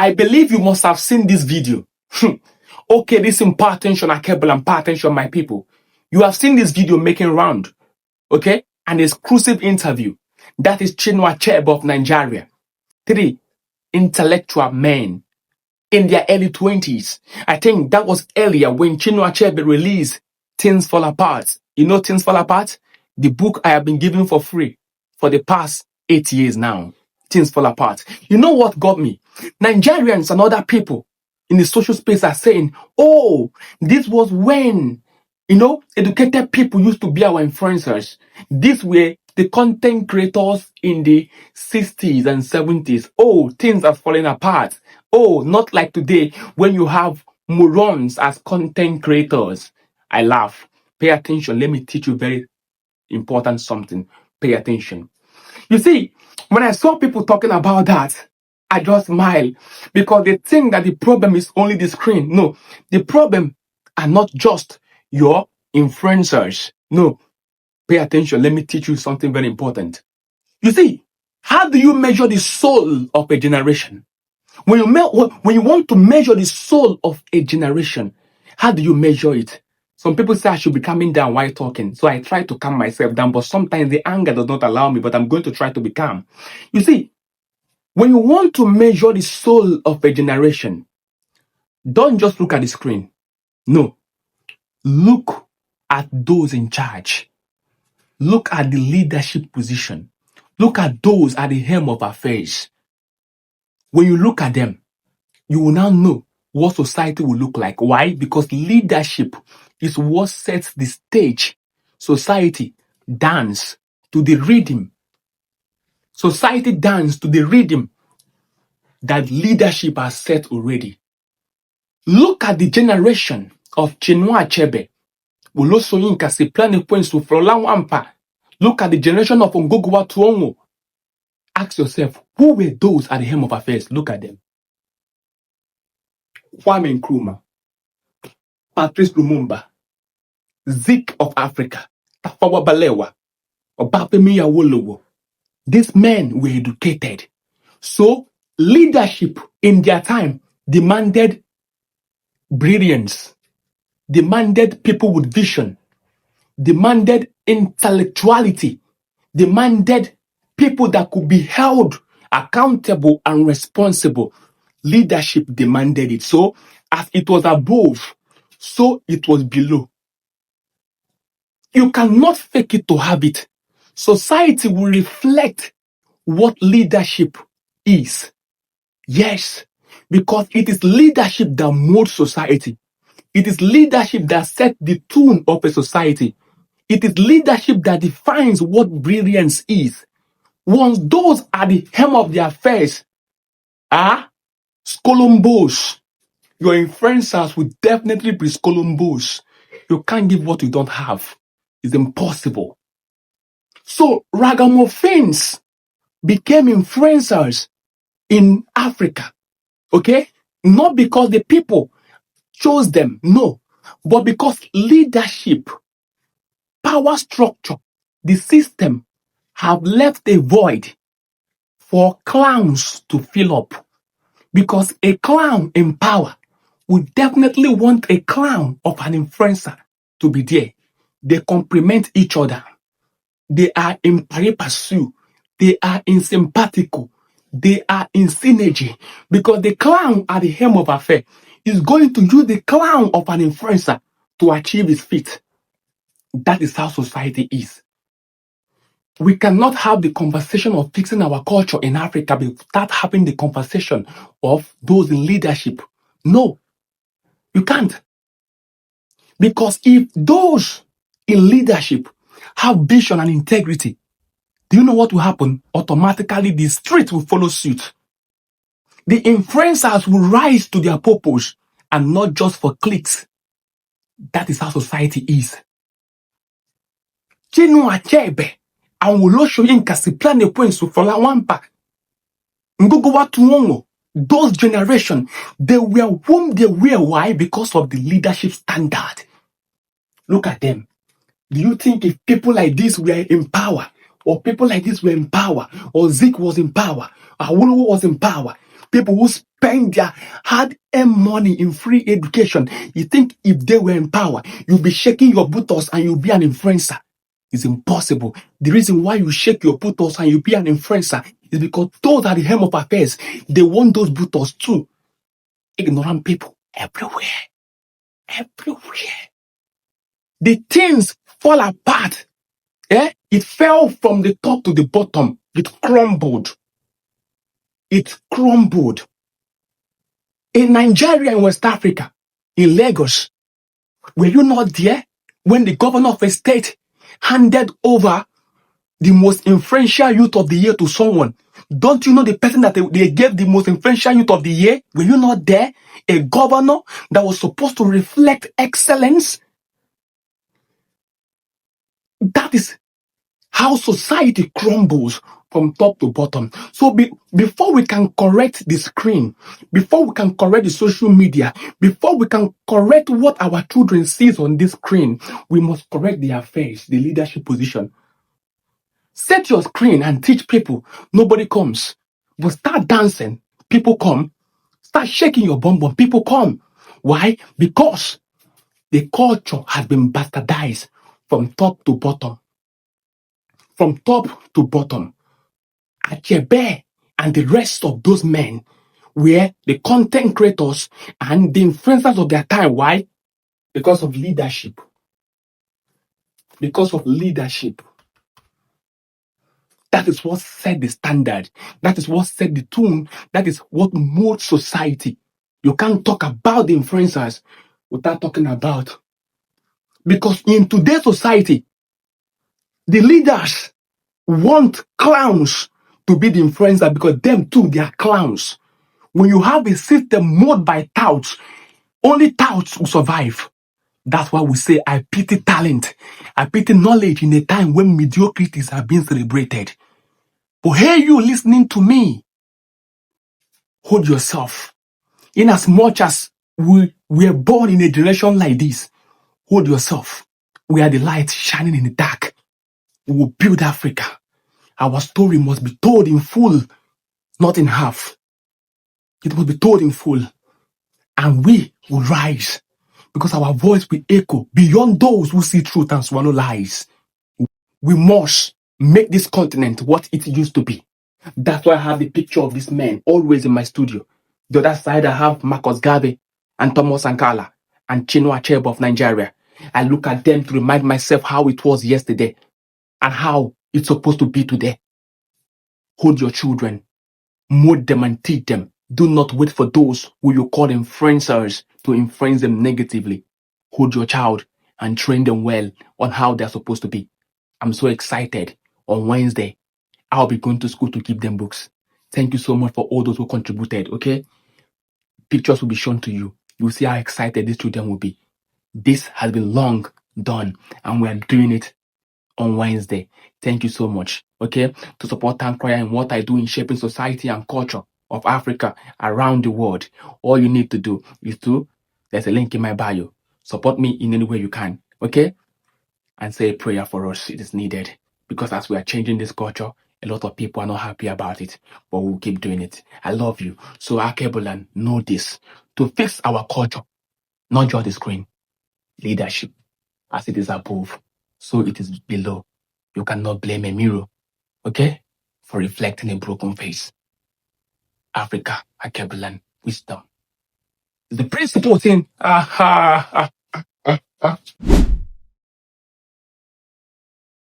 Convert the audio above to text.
I believe you must have seen this video. Okay, listen, pay attention, Achebe, and pay attention, my people. You have seen this video making round, okay? An exclusive interview. That is Chinua Achebe of Nigeria. 3 intellectual men in their early 20s. I think that was earlier when Chinua Achebe released Things Fall Apart. You know Things Fall Apart? The book I have been giving for free for the past 8 years now. Things Fall Apart. You know what got me? Nigerians and other people in the social space are saying, oh, this was when, educated people used to be our influencers. These were the content creators in the 60s and 70s. Oh, things are falling apart. Oh, not like today when you have morons as content creators. I laugh. Pay attention. Let me teach you very important something. Pay attention. You see, when I saw people talking about that, I just smile because they think that the problem is only the screen. No, the problem are not just your influencers. No, pay attention. Let me teach you something very important. You see, how do you measure the soul of a generation? When you want to measure the soul of a generation, how do you measure it? Some people say I should be calming down while talking. So I try to calm myself down, but sometimes the anger does not allow me, but I'm going to try to be calm. You see, when you want to measure the soul of a generation, don't just look at the screen. No. Look at those in charge. Look at the leadership position. Look at those at the helm of affairs. When you look at them, you will now know what society will look like. Why? Because leadership is what sets the stage. Society dance to the rhythm. Society dance to the rhythm that leadership has set already. Look at the generation of Chinua Achebe, Wole Soyinka, Seplane Kwensu, Frolan Wampa. Look at the generation of Ngogwa Tuongo. Ask yourself, who were those at the helm of affairs? Look at them. Kwame Nkrumah, Patrice Lumumba, Zik of Africa, Tafawa Balewa, Obafemi Awolowo. These men were educated. So leadership in their time demanded brilliance, demanded people with vision, demanded intellectuality, demanded people that could be held accountable and responsible. Leadership demanded it. So as it was above, so it was below. You cannot fake it to have it. Society will reflect what leadership is. Yes, because it is leadership that molds society. It is leadership that sets the tune of a society. It is leadership that defines what brilliance is. Once those are the helm of the affairs are scolumbos, your influencers will definitely be scolumbos. You can't give what you don't have. It's impossible. So ragamuffins became influencers in Africa. Okay? Not because the people chose them, no, but because leadership, power structure, the system have left a void for clowns to fill up. Because a clown in power would definitely want a clown of an influencer to be there. They complement each other. They are in pari passu. They are in simpatico. They are in synergy. Because the clown at the helm of affair is going to use the clown of an influencer to achieve his feat. That is how society is. We cannot have the conversation of fixing our culture in Africa without having the conversation of those in leadership. No, you can't. Because if those in leadership have vision and integrity, do you know what will happen? Automatically, the street will follow suit. The influencers will rise to their purpose and not just for clicks. That is how society is. Chinua Achebe and Wole Soyinka, Seplane Kwensu, Frolan Wampa, Ngogwa Tuongo, those generation, they were whom they were. Why? Because of the leadership standard. Look at them. Do you think if people like this were in power, or people like this were in power, or Zik was in power, or Awolowo was in power, people who spend their hard-earned money in free education. You think if they were in power, you'll be shaking your buttocks and you'll be an influencer. It's impossible. The reason why you shake your buttocks and you'll be an influencer is because those are the helm of affairs. They want those buttocks too. Ignorant people everywhere. Everywhere. The things fall apart. It fell from the top to the bottom. It crumbled. It crumbled. In Nigeria, in West Africa, in Lagos, were you not there when the governor of a state handed over the most influential youth of the year to someone? Don't you know the person that they gave the most influential youth of the year? Were you not there? A governor that was supposed to reflect excellence? That is how society crumbles from top to bottom. So before we can correct the screen, before we can correct the social media, before we can correct what our children sees on this screen, we must correct the affairs, the leadership position. Set your screen and teach people. Nobody comes. But start dancing. People come. Start shaking your bum bum. People come. Why? Because the culture has been bastardized from top to bottom. From top to bottom. Achebe and the rest of those men were the content creators and the influencers of their time. Why? Because of leadership. Because of leadership. That is what set the standard. That is what set the tone. That is what molds society. You can't talk about the influencers without talking about. Because in today's society, the leaders want clowns to be the influencer because them too, they are clowns. When you have a system made by touts, only touts will survive. That's why we say, I pity talent. I pity knowledge in a time when mediocrities are being celebrated. But hey, you listening to me, hold yourself. In as much as we were born in a generation like this, hold yourself. We are the light shining in the dark. We will build Africa. Our story must be told in full, not in half. It must be told in full. And we will rise because our voice will echo beyond those who see truth and swallow lies. We must make this continent what it used to be. That's why I have the picture of this man always in my studio. The other side, I have Marcus Garvey and Thomas Sankara and Chinua Achebe of Nigeria. I look at them to remind myself how it was yesterday and how it's supposed to be today. Hold your children, mold them and teach them. Do not wait for those who you call influencers to influence them negatively. Hold your child and train them well on how they're supposed to be. I'm so excited. On Wednesday, I'll be going to school to give them books. Thank you so much for all those who contributed, okay? Pictures will be shown to you. You'll see how excited these children will be. This has been long done, and we are doing it on Wednesday. Thank you so much, okay? To support crier and what I do in shaping society and culture of Africa around the world, all you need to do is there's a link in my bio. Support me in any way you can, okay? And say a prayer for us. It is needed. Because as we are changing this culture, a lot of people are not happy about it, but we'll keep doing it. I love you. So Achebe, know this. To fix our culture, not just the screen, leadership, as it is above, so it is below. You cannot blame a mirror, okay, for reflecting a broken face. Africa, Achebe, wisdom. The principal thing.